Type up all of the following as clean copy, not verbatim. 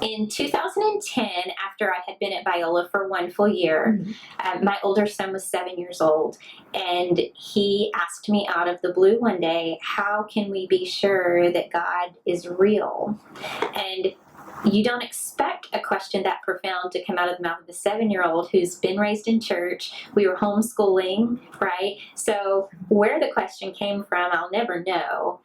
In 2010, after I had been at Biola for one full year, my older son was 7 years old, and he asked me out of the blue one day, how can we be sure that God is real? And you don't expect a question that profound to come out of the mouth of a 7-year-old who's been raised in church. We were homeschooling, right? So where the question came from, I'll never know,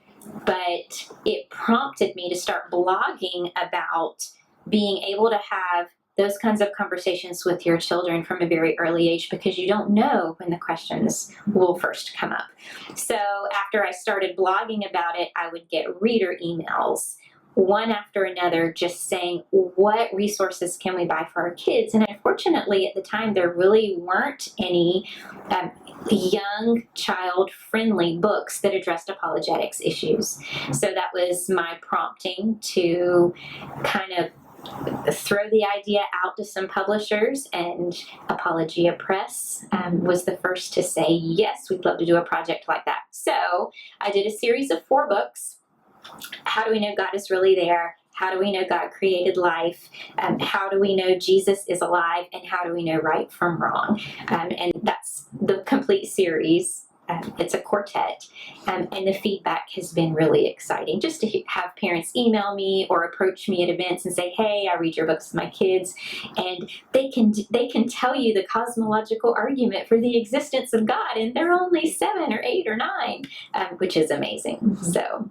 but it prompted me to start blogging about being able to have those kinds of conversations with your children from a very early age, because you don't know when the questions will first come up. So after I started blogging about it, I would get reader emails, one after another, just saying, what resources can we buy for our kids? And unfortunately, at the time, there really weren't any young child-friendly books that addressed apologetics issues. So that was my prompting to kind of throw the idea out to some publishers, and Apologia Press was the first to say, yes, we'd love to do a project like that. So I did a series of 4 books. How do we know God is really there? How do we know God created life? How do we know Jesus is alive? And how do we know right from wrong? And that's the complete series. It's a quartet, and the feedback has been really exciting. Just to have parents email me or approach me at events and say, hey, I read your books with my kids, and they can tell you the cosmological argument for the existence of God, and they're only 7 or 8 or 9, which is amazing. So